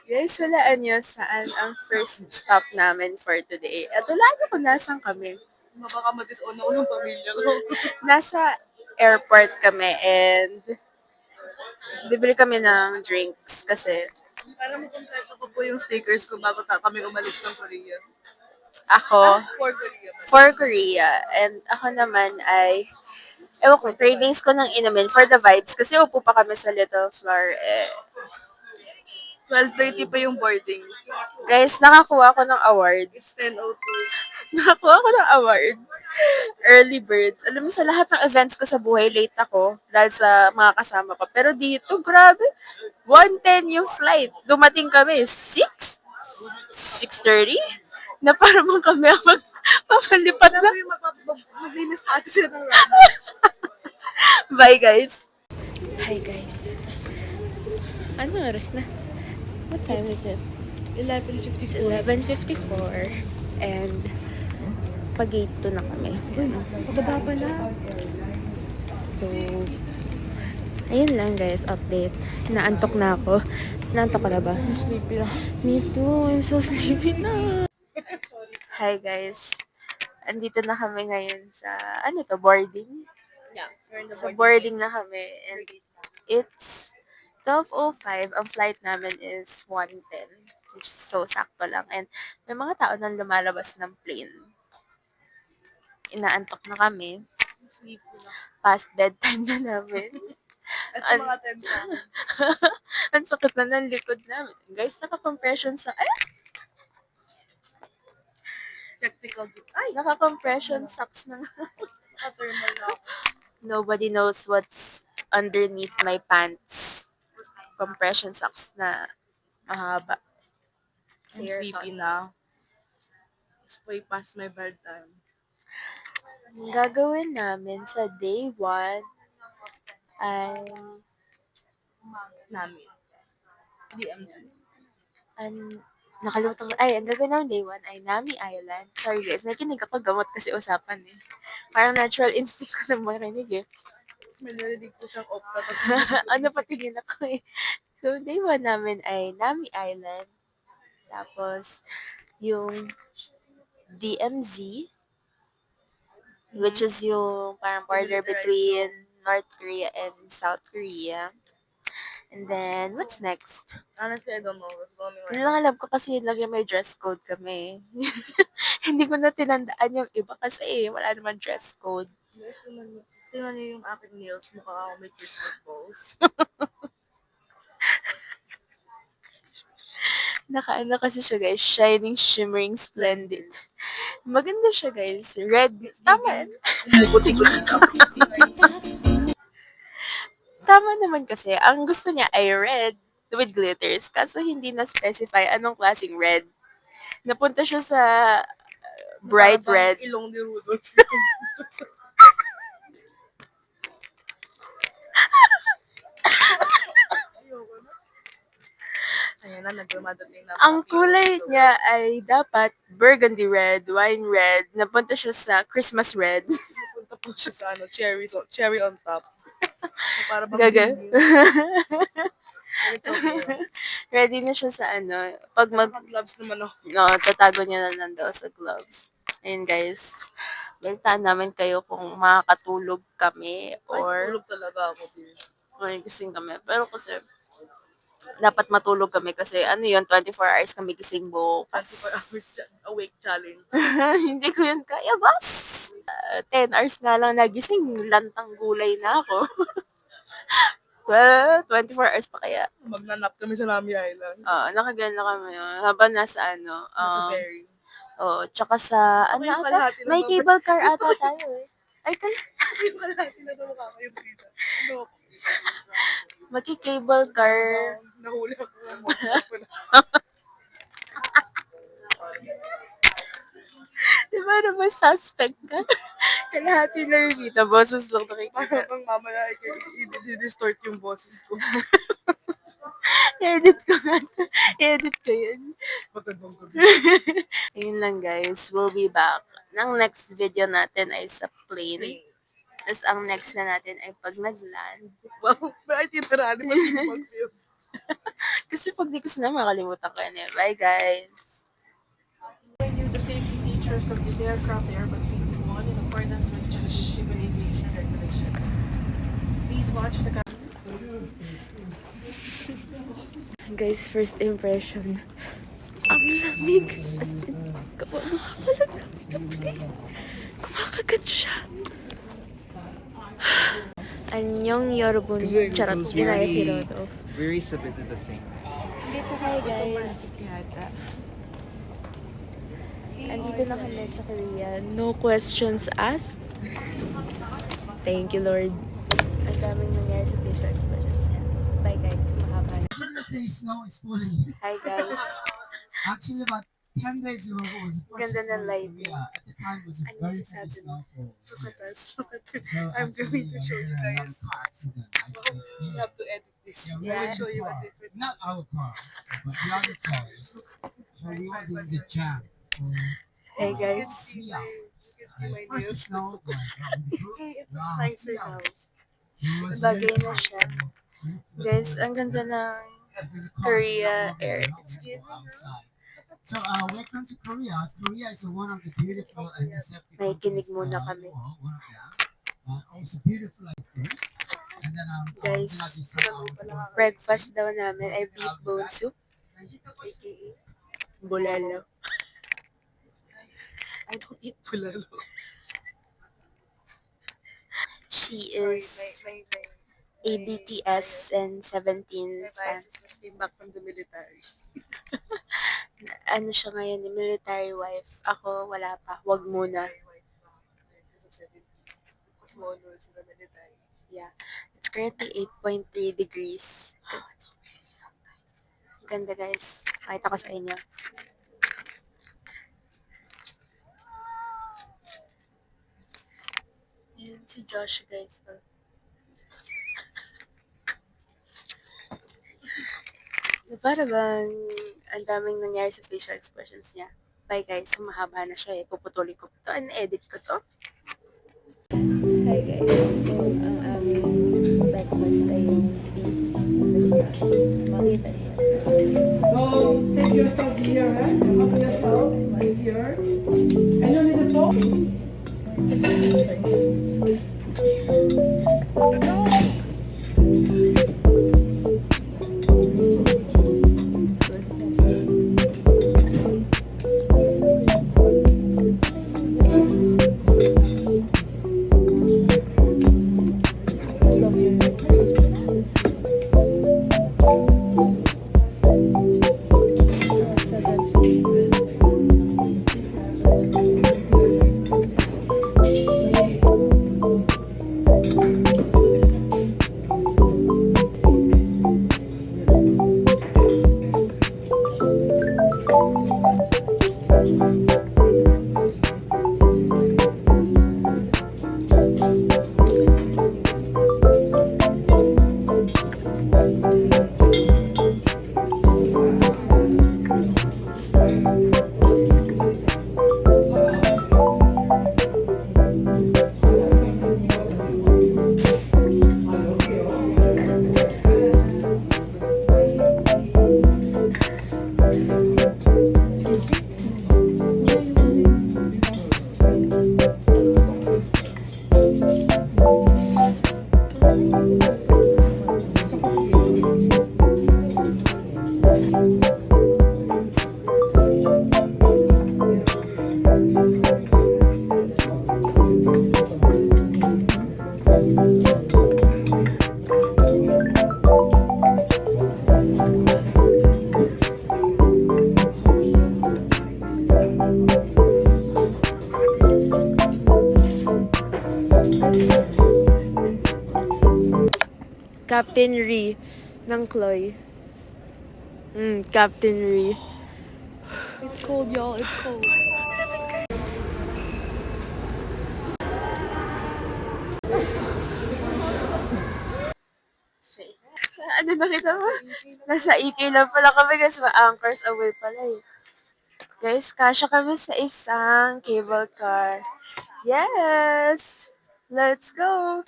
Guys, walaan niyo saan ang first stop namin for today. At wala ko nasan kami. Baka ma-disown ako ng pamilya ko. Nasa airport kami and bibili kami ng drinks kasi Para makompleto ko po yung stickers ko bago kami umalis ng Korea. ako For Korea. for Korea and ako naman ay ewan ko, cravings ko ng inumin for the vibes kasi upo pa kami sa Little Floor. 12:30 pa yung boarding. Guys, nakakuha ko ng award. It's 10:02. Nakakuha ko ng award. Early bird. Alam mo, sa lahat ng events ko sa buhay, late ako dahil sa mga kasama ko. Pero dito, grabe. 1:10 yung flight. Dumating kami, 6? 6:30? Na para bang kami ang papalipat na. Maglinis pa ati sila ng ramo. Bye, guys. Hi, guys. Ano oras na? What time is it? 11:54. 11:54. And pag-gate 2 na kami. Pababa pala. So, ayun lang guys, update. Naantok na ako. Naantok ka na ba? I'm sleepy na. Me too. I'm so sleepy na. Hi guys. Andito na kami ngayon sa, ano to, boarding? Yeah, we're in the Sa boarding na kami. And it's 12:05. Ang flight namin is 1:10. Which is so sakto lang. And may mga tao nang lumalabas ng plane. Inaantok na kami. Sleepy na. Past bedtime na namin. At sa mga 10 na. Ang sakit na ng likod namin. Guys, naka-compression sa... Ay! Technical gift. Ay! Naka-compression socks na. Naka-thermal na ako. Nobody knows what's underneath my pants. Compression socks na mahaba. I'm Say your sleepy thoughts. na. It's way past my bedtime. Ang gagawin namin sa day 1 ay... Namin. DMZ. Nakalimutan ko. Ay, ang gagawin namin day 1 ay Nami Island. Sorry guys, nakikinig ako gamot kasi usapan eh. Parang natural instinct ko na makinig eh. May narinig ko siyang opera. Ano pa tingin ako eh. So, day 1 namin ay Nami Island. Tapos, yung DMZ, which is yung parang border between North Korea and South Korea. And then, what's next? Honestly, I don't know. It's only Yun lang alam ko kasi yun lang yung may dress code kami. Hindi ko na tinandaan yung iba kasi wala naman dress code. Guys, tingnan niyo yung aking nails. Mukha ako may Christmas balls. Nakaano kasi siya guys, shining, shimmering, splendid. Maganda siya guys. Red. Tama. Tama naman kasi. Ang gusto niya ay red with glitters. Kaso hindi na-specify anong klaseng red. Napunta siya sa bright red. Ilong ni Rudolph. Ayan na, nagmamadating na. Ang kulay niya ay dapat burgundy red, wine red. Napunta siya sa Christmas red. Napunta po siya sa ano, cherry on top. So, para bang Gaga. It's okay. Ready na siya sa ano. Pag Gloves naman ako. no, tatago niya na lang daw sa gloves. Ayun guys. Balitaan namin kayo kung makakatulog kami Ay, or tulog talaga ako. gising kami. Pero kasi dapat matulog kami kasi ano yun, 24 hours kami gising bukas. 24 hours awake challenge. Hindi ko yun kaya, boss. 10 hours nga lang nagising, lantang gulay na ako. 24 hours pa kaya. Magnanap kami sa Nami Island. Nakagana kami. Habang nasa ano, Nasa ferry. tsaka sa, ano May ata? kalahati na May daw- cable car ata tayo eh. Ay, Ay, wala sila daw kakayong dito. Ano? maki-cable car. Nahuli ako ng boses ko na. Di ba naman suspect ka? Kalahati na rin dito. Boses lang nakikita. Para bang mamaya i-distort yung boses ko. Edit ko nga. Edit ko yun. Magandang gabi. Ayun lang guys. We'll be back. Ang next video natin ay sa plane. Tapos ang next na natin ay pag nag-land. Wow, may itinerary pa din mag-film. Kasi pag di ko sila makalimutan ko yan eh. Bye guys! You the safety features of this aircraft, Airbus A321, in accordance with civil aviation regulations. Please watch the Guys, first impression. Ang lamig. As in, kapag kumakagat siya. Anyong yorobun. Charot. Dinaya si Rodo. We already submitted the thing. Hi guys. Andito na kami sa Korea. No questions asked. Thank you, Lord. Ang daming nangyari sa facial expressions niya. Bye guys. Mahaba na. Let's say snow is falling. Hi guys. Actually, about 10 days ago it was the first Ganda snow ng in lighting. Korea. At the time, it was a Ano very masasabi heavy mo? snowfall. Look at us. So I'm actually, going to show you we had a lot guys. of car accident. I just You experienced. have to edit this. Yeah, we Yeah. were I'll in show the you a car. different. Not our car, but the other cars. So we were in the jam for Hey You guys. can see 3 my, hours. you can see my First the nails. snow, like, the group, Hey, it looks wow, nicer 3 now. hours. It was Bagay very na hot. siya. Guys, ang ganda ng And then the cars Korea were not air. working, we had to go outside. So welcome to Korea. Korea is one of the beautiful and deceptive May kinig countries, muna in the kami. world, one of them. Also beautiful like first. And then Guys, would like to say our breakfast daw namin ay beef bone soup. AKA, Bulalo. I don't eat bulalo. She Sorry, is my ABTS and 17 my fan. biases just came back from the military. Ano siya ngayon, military wife. Ako, wala pa. Wag muna. Because of 17. Because mono is in the military. Yeah. It's currently 8.3 degrees. Ganda guys. Pakita ko sa inyo. Yan si Josh guys. Oh. Para bang ang daming nangyari sa facial expressions niya. Bye guys. Mahaba na siya eh. Puputulin ko to. Edit ko to. Hi guys. So, ang aming breakfast ay yung beef restaurant. Makita niyo. So save yourself here, right? Help yourself right here. And you need a phone? Captain Ree ng Chloe. Captain Ree. It's cold, y'all. It's cold. Ano nakita mo? Nasa EK lang pala kami guys. Ma-anchors away pala eh. Guys, kasya kami sa isang cable car. Yes! Let's go!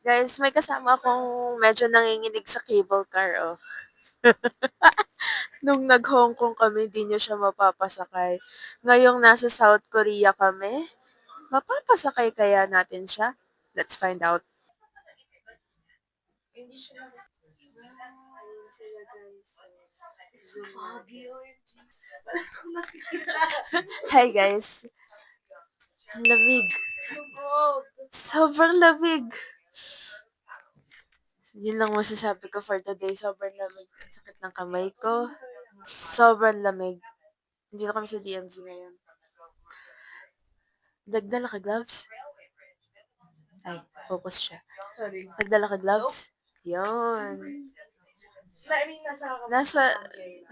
Guys, may kasama akong medyo nanginginig sa cable car, oh. Nung nag-Hong Kong kami, di niyo siya mapapasakay. Ngayong nasa South Korea kami, mapapasakay kaya natin siya? Let's find out. Hi guys. Lamig. Sobrang lamig. Yun lang masasabi ko for today. Sobrang lamig. Ang sakit ng kamay ko. Sobrang lamig. Dito kami sa DMZ ngayon. Nagdala ka gloves? Ay, focus siya. Sorry. Nagdala ka gloves? Yun. I mean, Nasa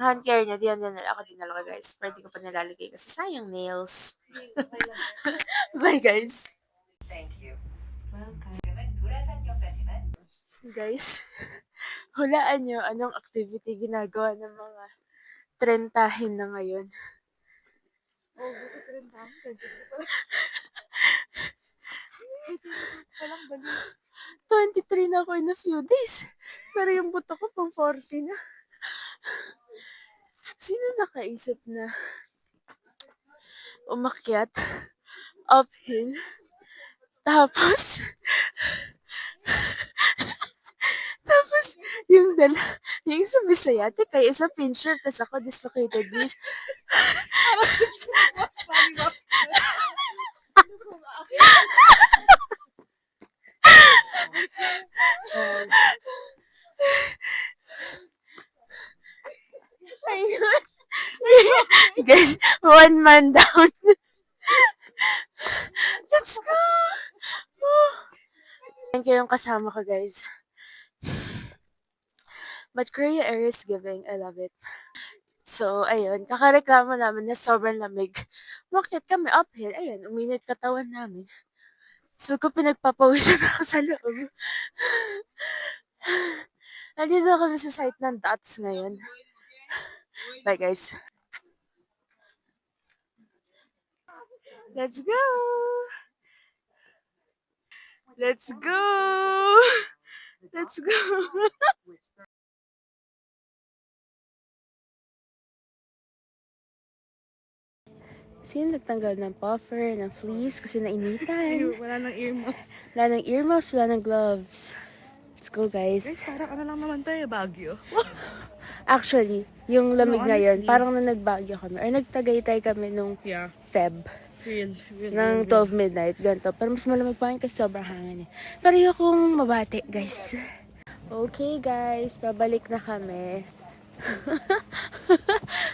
hand care niya. Diyan ako dinala ko guys. Pero di ko pa nilalagay kasi sayang nails. Bye guys. Guys, hulaan nyo anong activity ginagawa ng mga trentahin na ngayon. 23 na ako in a few days. Pero yung buto ko pang 40 na. Sino nakaisip na umakyat uphill tapos yung isa Bisayate kaya isa pincher tas ako dislocated knees. Ayun. Guys, one man down. Let's go! Thank you yung kasama ko, guys. But Korea Air is giving. I love it. So, ayun. Kakareklamo namin na sobrang lamig. Umakyat kami uphill. Ayun, uminit katawan namin. So, ko pinagpapawisan ako sa loob. Nandito kami sa site ng dots ngayon. Bye, guys. Let's go! Let's go! Let's go! Sino nagtanggal ng puffer, ng fleece kasi nainitan? Wala nang earmuffs. Wala ng earmuffs, wala ng gloves. Let's go, guys. Guys, parang ano lang naman tayo, Baguio. Actually, yung lamig No, ngayon, honestly. parang nung nagbagyo kami, or nagtagaytay kami nung Yeah. Feb, Real. ng 12 midnight, ganito. Pero mas malamig pa rin kasi sobrang hangin eh. Pero yung akong mabati, guys. Okay, guys, pabalik na kami.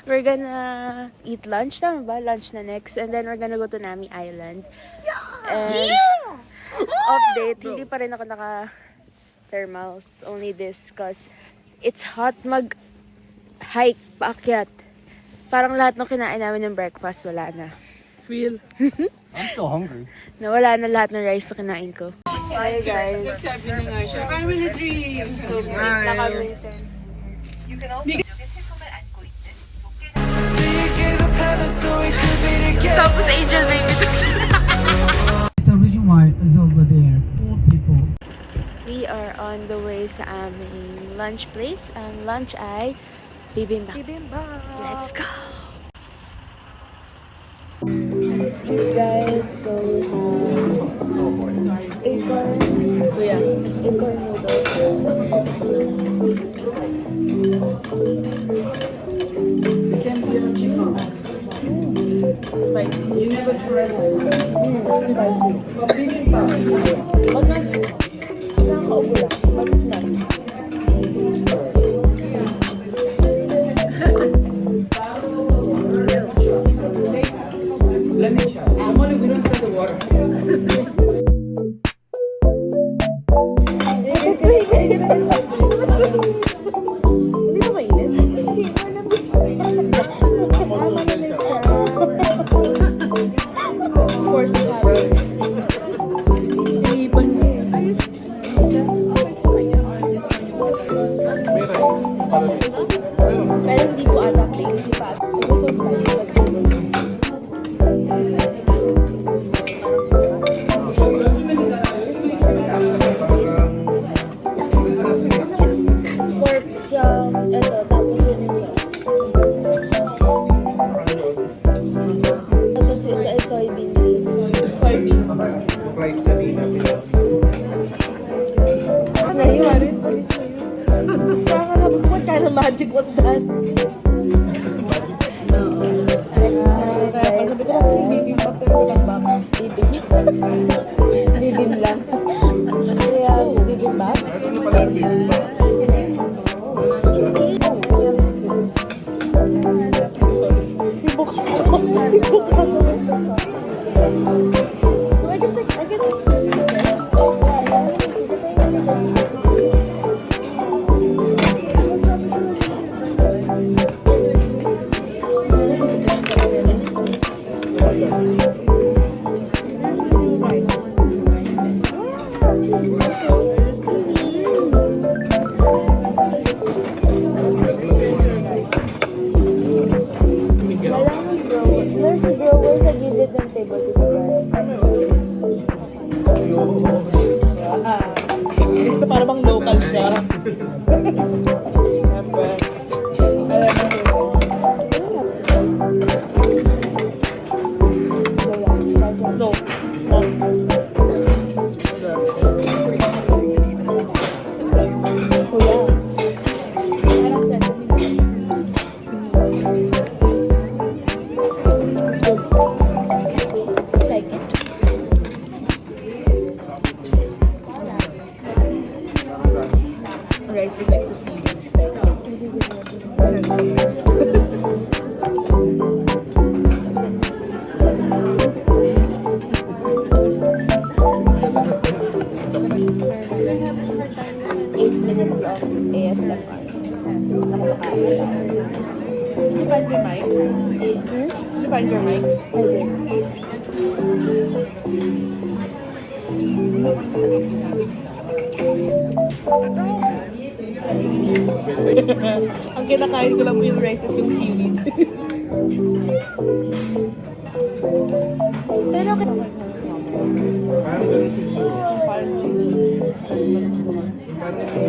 We're gonna eat lunch, tama ba? Lunch na next. And then we're gonna go to Nami Island. And update, hindi pa rin ako naka-thermals. Only this because it's hot mag-hike, paakyat. Parang lahat ng kinain namin ng breakfast, wala na. Real. I'm still hungry. Nawala na lahat ng rice na kinain ko. Hi guys. Sabi na nga siya, family dream. Na kami. Tapos angel baby. The reason why is over there, poor people. We are on the way sa aming lunch place. Ang lunch ay bibimbap. Let's go! Let's eat, guys. So we have acorn noodles. You never tried this one. But bibimbap. Wag na. Nakakaubo lang. But it's not. Let me try. Normally we don't sell the water. Hindi ba mainit? Of course, Pero hindi ko ata plain. Hindi pa. Gusto ko fries. na yun. Panis na yun. Saka na, what kind of magic was that? Next namin guys, Pagsabi ko kasi yung bibimbap pero walang baka. bibim lang. Kaya bibimbap. Yum soup. Ibok ako. Ibok ako. I guess There's a grower sa gilid ng table dito. Gusto para bang local siya. Siyempre. No. Kuya. Like it. Rice we like to see. Eight minutes of ASMR. Did you find your mic? Did you find your mic? I did. Ang kinakain ko lang po yung rice at yung seaweed. Pero Parang chili.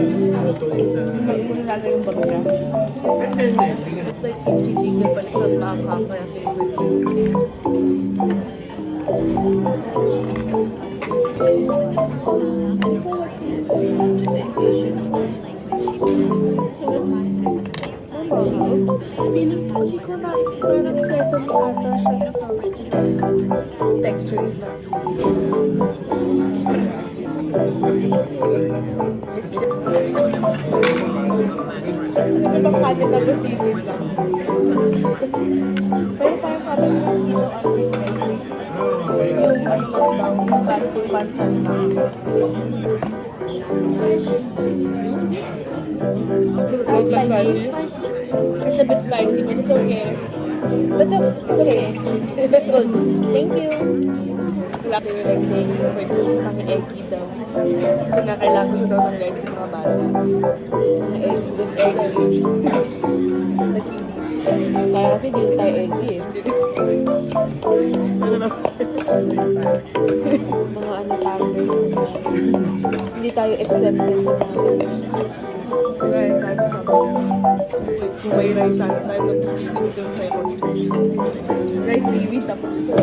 Hindi ko nilagay yung bag niya. It's like kimchi chicken but it's not maanghang kaya favorite ko. Hindi ko na parang sesame ata siya. Texture is not Ano bang kanin na seaweed lang? Pero parang sabi ko dito yung ano lang daw, yung parang panchan lang. spicy. It's a bit spicy, but it's okay. But it's okay. It's good. Thank you. Laki yung like saying, pwede ko sa mga eggy daw. Kasi nga kailangan ko daw ng legs sa mga bata. Mga egg with egg. Kaya kasi di tayo eggy eh. Mga ano founders na hindi tayo exempted sa mga Kaya sabi sa kung may rice sana tayo tapos seaweed doon sa ikon. Rice seaweed tapos ito.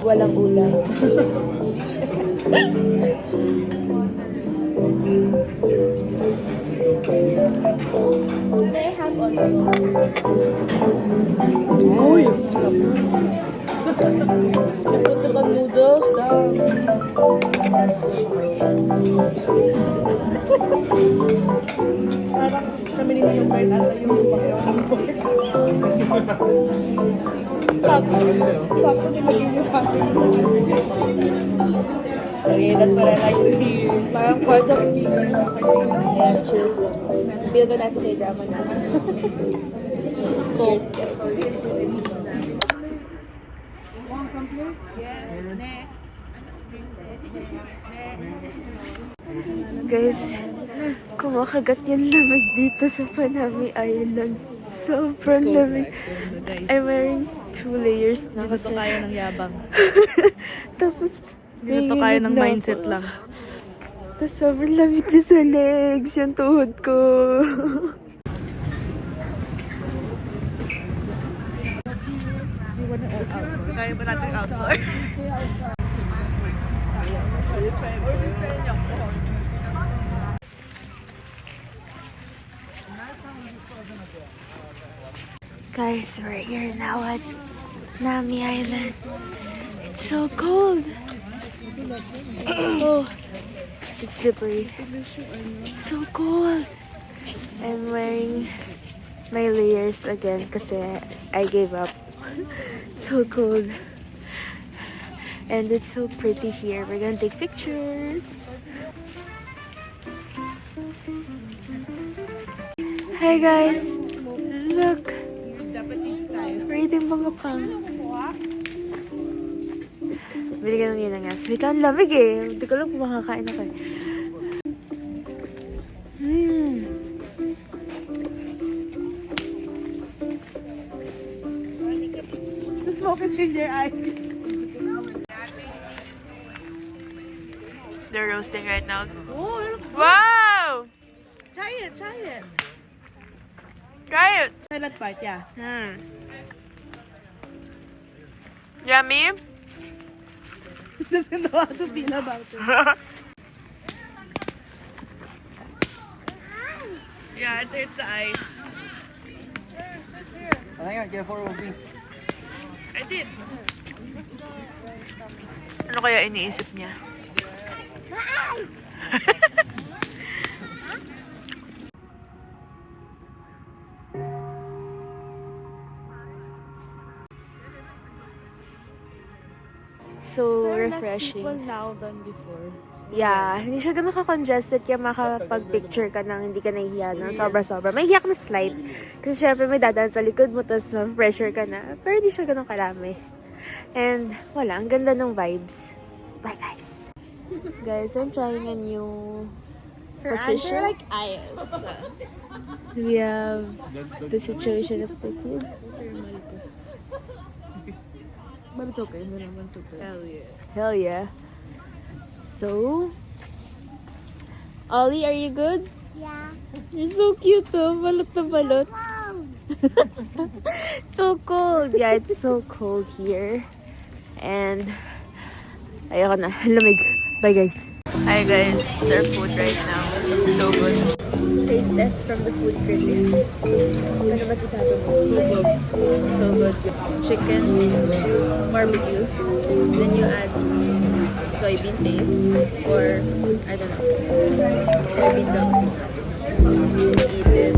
walang ulam. May I have also? Uy! Napunta kang noodles daw. Parang kami nila yung part ata yung lumayo ng part. Sakto din magiging sa akin. Okay, that's what I like to hear. Parang parts of yeah, chill zone. Feel ko nasa K-drama na. Cheers, guys. Guys, kumakagat yung lamig dito sa Panami Island. Sobrang lamig. I'm wearing 2 layers na Hindi kasi. to kaya ng yabang. Tapos, Hindi to kaya ng nanginginig na mindset ako. lang. Tapos sobrang lamig na sa legs, yung tuhod ko. Kaya ba natin outdoor? Guys, we're here now at Nami Island. It's so cold. Oh, it's slippery. It's so cold. I'm wearing my layers again kasi I gave up. It's so cold. And it's so pretty here. We're gonna take pictures. Hi guys! Look! Reading mga pang. Bili ka ng yun ng gas. Wait lang, lamig eh. Hindi ko lang kung makakain ako eh. The smoke is in your eyes. They're roasting right now. Oh, look. Wow! Try it, try it. Try it! Try that part, yeah. Yummy? Doesn't know how to feel about it. Yeah, it hurts the eyes. I think I get 4 will be. I did. Ano kaya iniisip niya? So refreshing. now than before. Yeah, hindi siya ganun ka-congested kaya makapag-picture ka nang hindi ka nahihiya ng sobra-sobra. May hiya ka na slight. Kasi syempre may dadaan sa likod mo tapos pressure ka na. Pero hindi siya ganun karami. And wala, ang ganda ng vibes. Bye guys! Guys, I'm trying a new position. like eyes. We have the situation of the kids. But it's okay. It's okay. Hell yeah. Hell yeah. So, Ollie, are you good? Yeah. You're so cute oh. Balot na balot. So cold. Yeah, it's so cold here. And, ayoko na. Lamig. Bye guys. Hi guys. It's our food right now. So good. Taste test from the food critics. Ano masasabi mo? So good. It's chicken, barbecue. Then you add soybean paste or I don't know. Soybean milk. Eat it.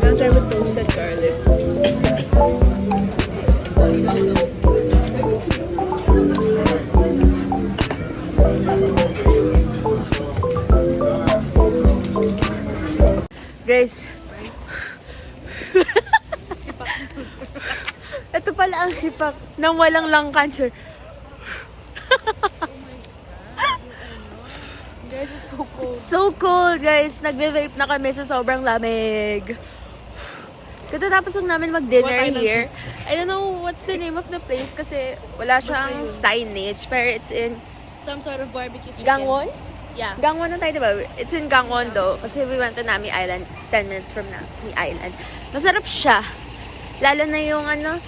I'll try with toasted garlic. Guys. Ito pala ang hipak ng walang lung cancer. Guys, it's so cold. So cold, guys. Nagve-vape na kami sa sobrang lamig. Katatapos lang namin mag-dinner What island here. I don't know what's the name of the place kasi wala siyang signage. Pero it's in Some sort of barbecue chicken. Gangwon? Yeah. Gangwon na tayo, diba? It's in Gangwon though. Kasi we went to Nami Island. It's 10 minutes from Nami Island. Masarap siya. Lalo na yung ano,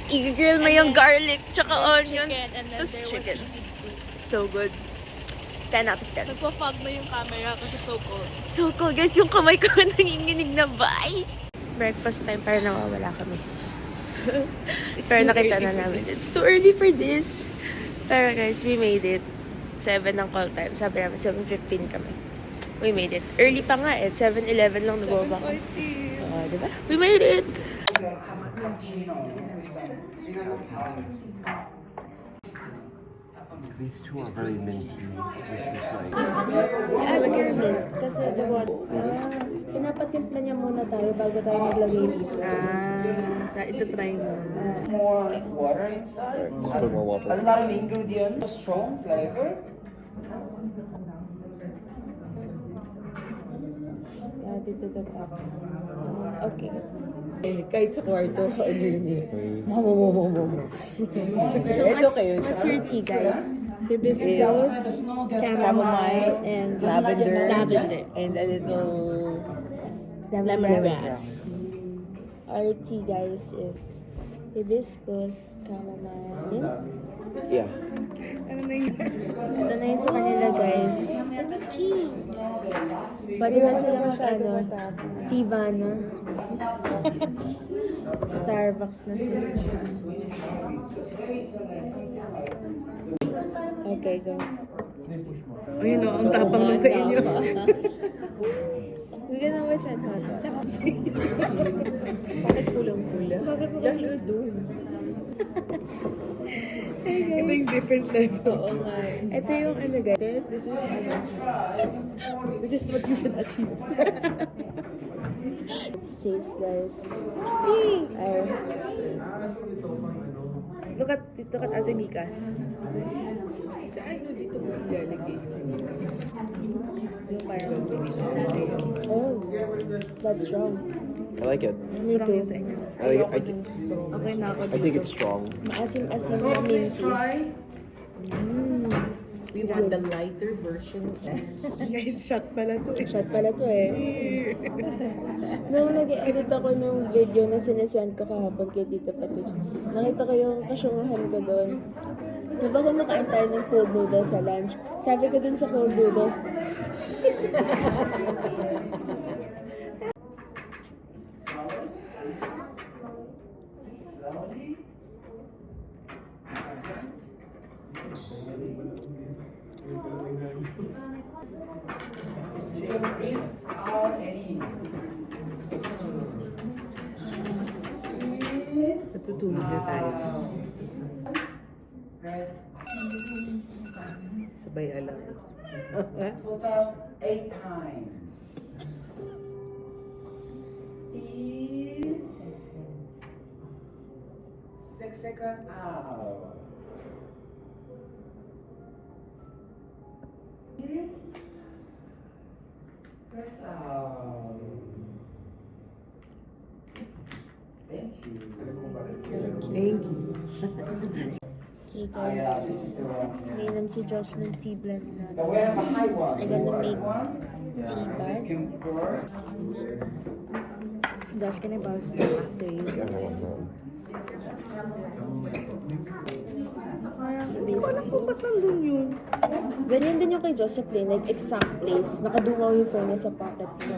i-grill mo yung garlic tsaka onion. Chicken, and then Tapos there chicken. was seaweed soup. So good. 10 out of 10. Nagpa-fog na yung camera kasi so cold. So cool, guys. Yung kamay ko nanginginig na bye. Breakfast time, pero nawawala kami. Pero nakita na namin. It's too early for this. Pero guys, we made it. 7 ang call time. Sabi namin, 7:15 kami. We made it. Early pa nga eh. 7:11 lang nag-uwa kami. Diba? We made it! Because these two are very minty. This is like Ilalagay na milk. Kasi diba, pinapatimpla niya muna tayo bago tayo maglagay dito. Ito try mo. More water inside. just put more water. A lot of ingredients, strong flavor. it to the top. Okay. Kahit sa kwarto, ano yun eh. Mama. So what's your tea, guys? Hibiscus, chamomile, and lavender. And a little lemongrass. Our tea, guys, is hibiscus, chamomile. Yeah. Ano na yun? Ito na yung sa kanila, guys. Pwede na sila Tivana. Starbucks na sila. Okay, go. Ayun o, ang tapang na sa inyo. Bigyan ng west and hot. Bakit kulang-kula? Lalo dun. Ito yung different level. Oo nga. Ito yung ano, guys. This is what you should achieve. Let's taste, guys. Look at Ate Mikas. Saan dito mo ilalagay yung parang gagawin natin? Oh, that's wrong. I like it. Me too. Okay na ako I think it's strong. Maasim-asim na minty. We want the lighter version. Guys, shot pala to. Shot pala to eh. Nung nag-edit ako ng video na sinasend ko kahapon kay Tita Patuch, nakita ko yung kasyungahan ko doon. Diba kumakain tayo ng cold noodles sa lunch? Sabi ko dun sa cold noodles, Natutulog na tayo. Sabay alam. Total 8 times. 8 seconds. 6 seconds out. Press out. Thank you. Thank you. hey guys, nainom si Josh ng tea blend na. But we have a high one. I'm gonna make tea You bag. can pour. Josh, can I borrow a spoon after you? Hindi ko alam kung ba't nandun yun. Ganyan din yung kay Josephine, like exact place. Nakadungaw yung phone niya sa pocket ko.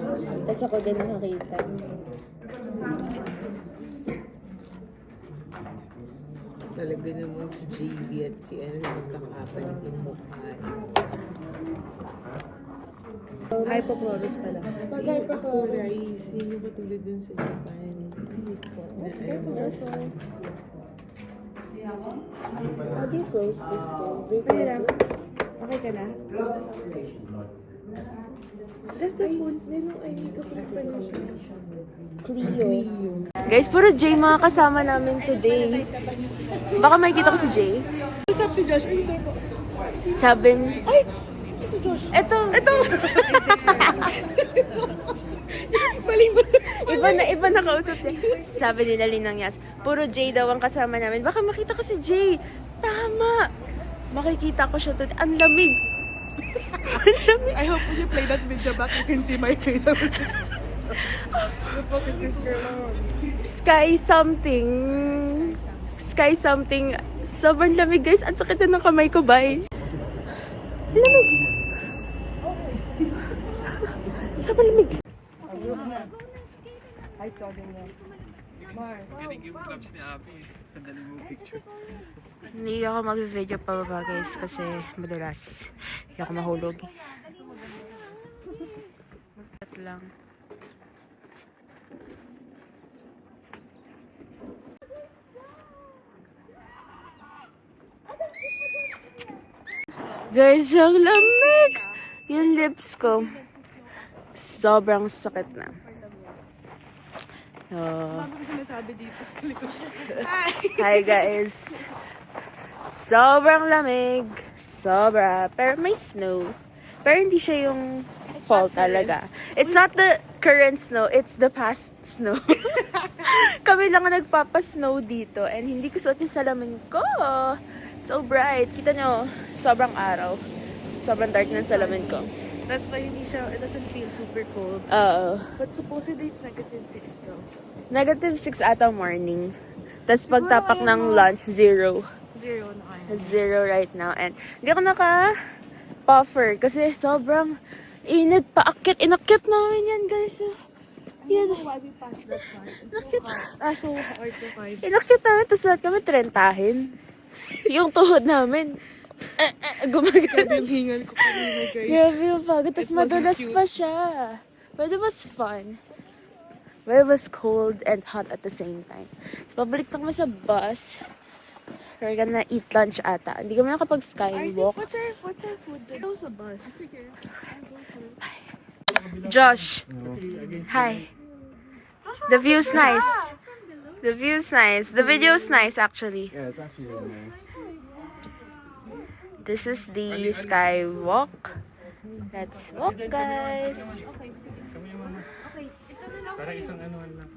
Tapos ako din nakakita. Talaga naman si JV at si Anne magkakapalit ng mukha. Hypochlorous pala. Pag hypochlorous. Rice. Hindi ba tulad dun sa Japan? How do you close this door? Do you close it? Okay ka na? Just this one. Meron ay kapag pala siya. Cleo. Guys, puro Jay mga kasama namin today. Baka makikita ko si Jay. What's up si Josh? Ay, ko. Sabi ay! Ito! Iba na kausap niya. Sabi nila Linang Yas, puro Jay daw ang kasama namin. Baka makita ko si Jay. Tama! Makikita ko siya today. Ang lamig! I hope when you play that video back, you can see my face. You focus this girl on. Sky something. Sobrang lamig, guys. Ang sakit na ng kamay ko, bye. Lamig. Sobrang lamig. I saw them now. Mar. Galing yung clubs ni Abby. Pandali mo picture. Hindi ako mag-video pa baba, guys, kasi madalas. Hindi ako mahulog. At lang. Guys, ang lamig! Yung lips ko. Sobrang sakit na. Ano ko sinasabi dito sa likod? Hi guys! Sobrang lamig. Sobra. Pero may snow. Pero hindi siya yung fall talaga. It's not the... current snow, it's the past snow. Kami lang ang nagpapa-snow dito and hindi ko suot yung salamin ko. So bright. Kita nyo, sobrang araw. Sobrang dark ng salamin ko. That's why it doesn't feel super cold. Oo. But supposedly it's -6 though. -6 ata morning. Tapos pagtapak ng lunch, 0. 0 na kayo. 0 right now. And hindi ako naka-puffer kasi sobrang init pa. Inakyat namin yan, guys. I don't know why we passed that part. Inakyat. So hard to find. Inakyat namin. Tapos lahat kami trentahin. Yung tuhod namin. Gumagano. Yung hingal ko kanina, guys. Grabe yung pagod. Tapos It wasn't madulas cute. pa siya. But it was fun. But it was cold and hot at the same time. So, pabalik na kami sa bus. We're gonna eat lunch ata. Hindi kami nakapag-skywalk. What's our food? That was a bus. Josh. Hi. The view's nice. The view's nice. The video's nice, actually. Yeah, it's actually really nice. This is the skywalk. Let's walk, guys. Parang isang ano lang.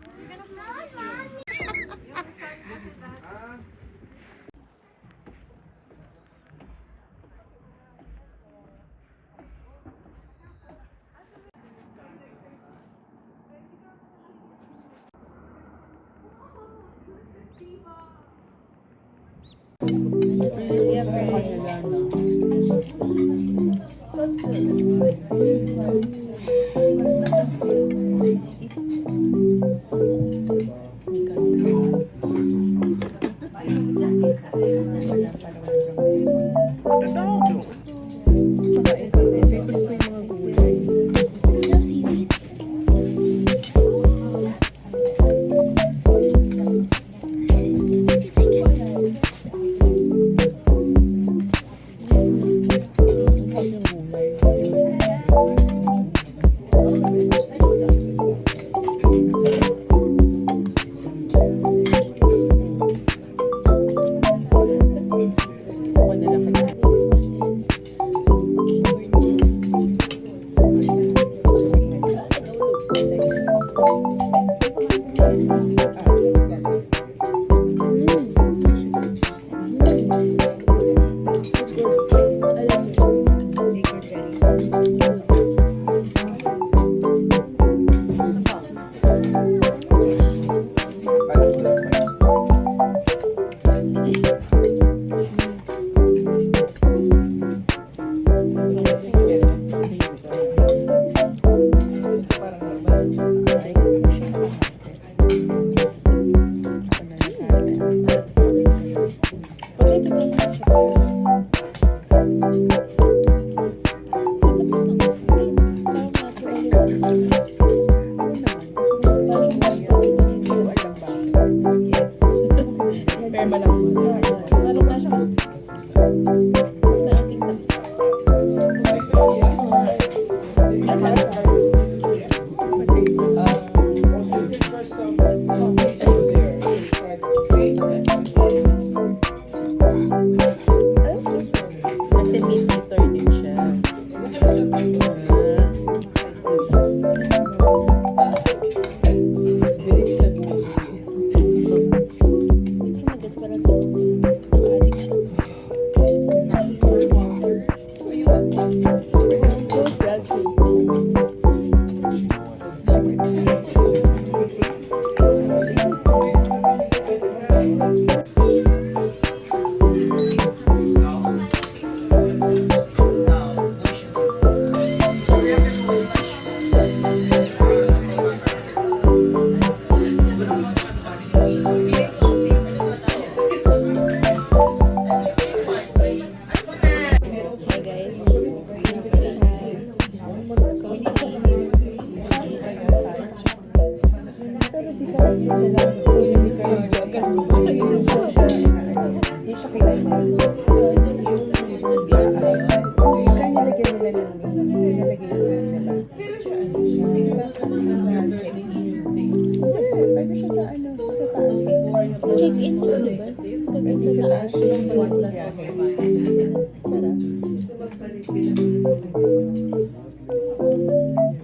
Check-in mo, di ba? Pag sa taas.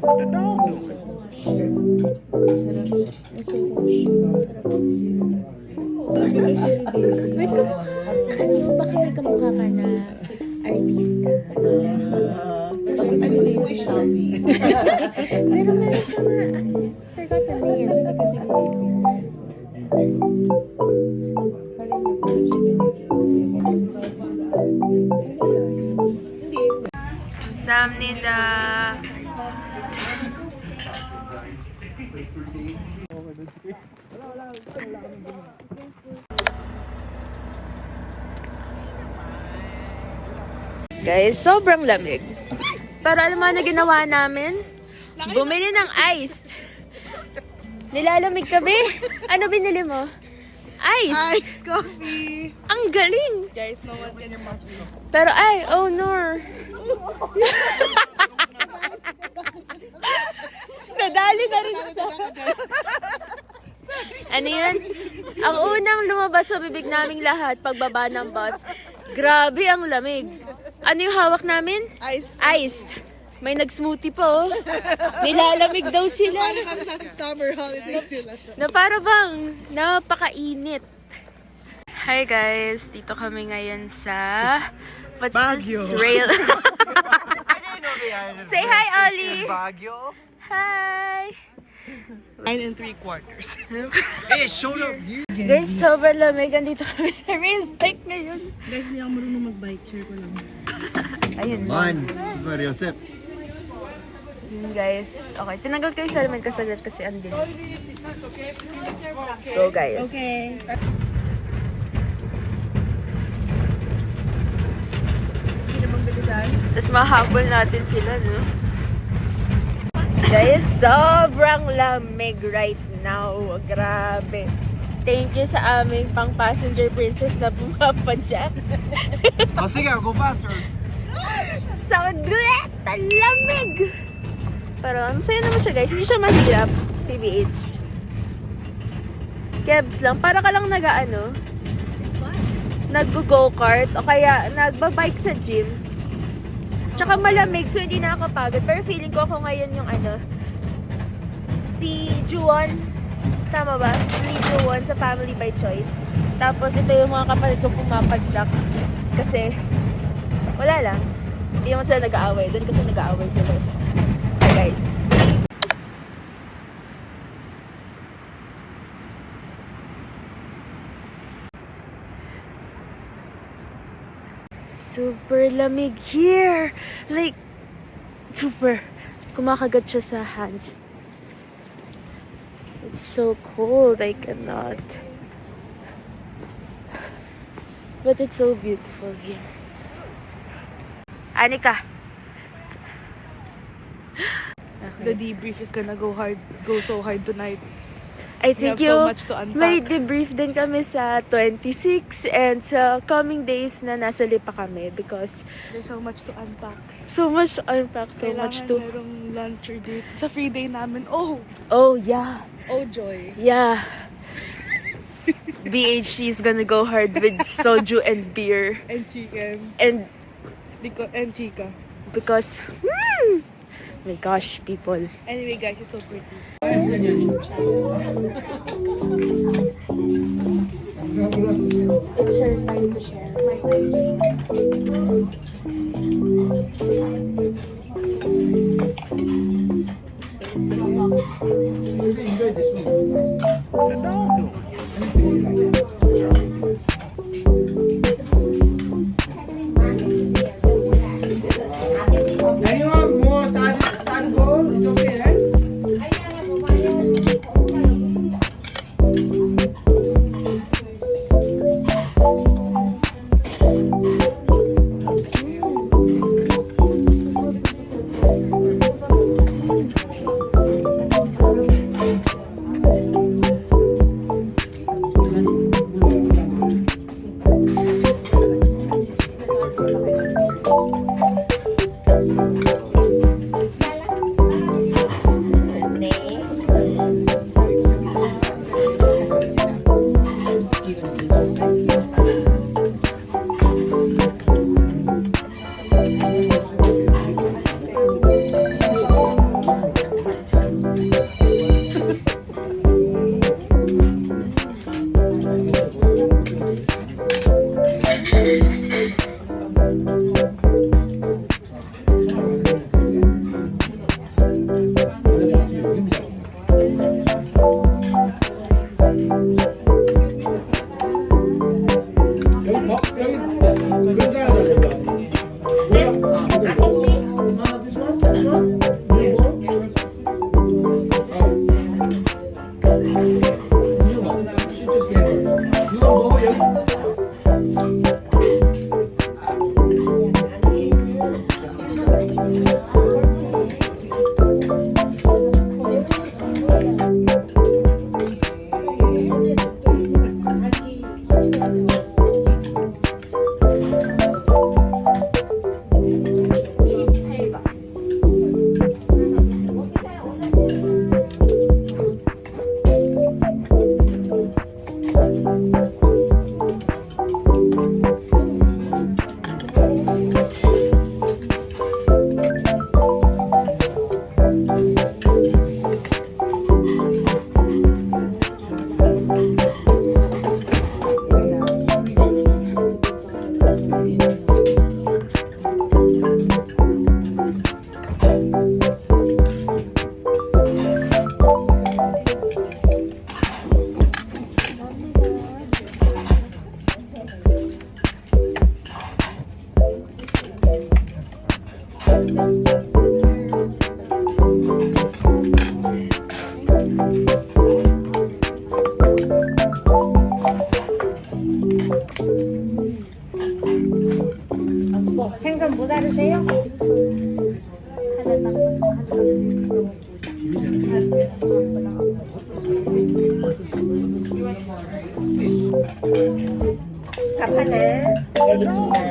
What the dog doing? May kamukha. Ano, baka may kamukha ka na artista. Ano gusto mo i-Shopee? Pero meron ka nga. Forgot the name. 감사합니다. Guys, sobrang lamig. Pero alam mo na ginawa namin? Bumili ng iced. Nilalamig ka, be? Ano binili mo? Ice. Iced coffee! Ang galing. Guys, no one can imagine. Pero ay, oh no. Nadali na rin siya. Ano yun? Ang unang lumabas sa bibig naming lahat pagbaba ng bus. Grabe ang lamig. Ano yung hawak namin? Iced. Iced. May nag-smoothie pa, oh. Nilalamig daw sila. Paano kami nasa summer holidays sila? Na para bang napakainit. Hi guys, dito kami ngayon sa what's Baguio. this rail? Say hi, Ollie. Baguio? Hi. 9 3/4. Hey, show up! Guys, sobrang lamig. Andito kami sa rail bike ngayon. Guys, hindi ako marunong mag-bike. Share ko lang. Ayun. Mine is Mario Sip. Yun, guys. Okay, tinanggal ko yung salamin kasagad kasi ang dilim. Let's go, guys. Okay. Hindi naman bilisan. Tapos mahabol natin sila, no? Guys, sobrang lamig right now. Grabe. Thank you sa aming pang-passenger princess na bumapadya. Oh, sige, go faster. Saglit! Ang lamig! Pero masaya naman siya, guys. Hindi siya mahirap. TBH. Kebs lang. Para ka lang nag-go-kart o kaya nagbabike sa gym. Tsaka malamig, so hindi nakakapagod. Pero feeling ko ako ngayon yung si Juwon. Tama ba? Si Juwon sa Family by Choice. Tapos ito yung mga kapatid ko pumapadyak. Kasi, wala lang. Hindi naman sila nag-aaway. Doon kasi nag-aaway sila. Hi guys. Super lamig here. Like, super. Kumakagat siya sa hands. It's so cold. I cannot. But it's so beautiful here. Anika. The debrief is gonna go so hard tonight. I We have think so much to unpack. may debrief din kami sa 26 and sa coming days na nasa Lipa kami because There's so much to unpack. so much to unpack, so much to... merong lunch or date. Sa free day namin, oh yeah. joy. Yeah. BHC is gonna go hard with soju and beer. And chicken. And And chica. because... my gosh, people. Anyway guys, it's so pretty. It's her time to share. Anyone more side bowl? It's okay, right? 뭐 여기 생선 모자르세요? 밥 하나 여기 있습니다.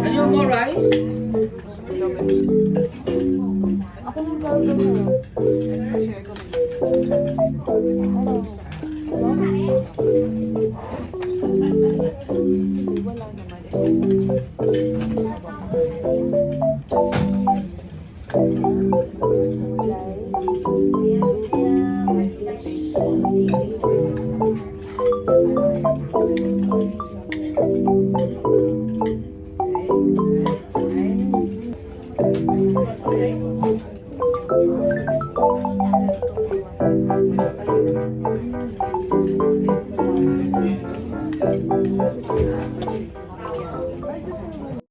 and you want more rice?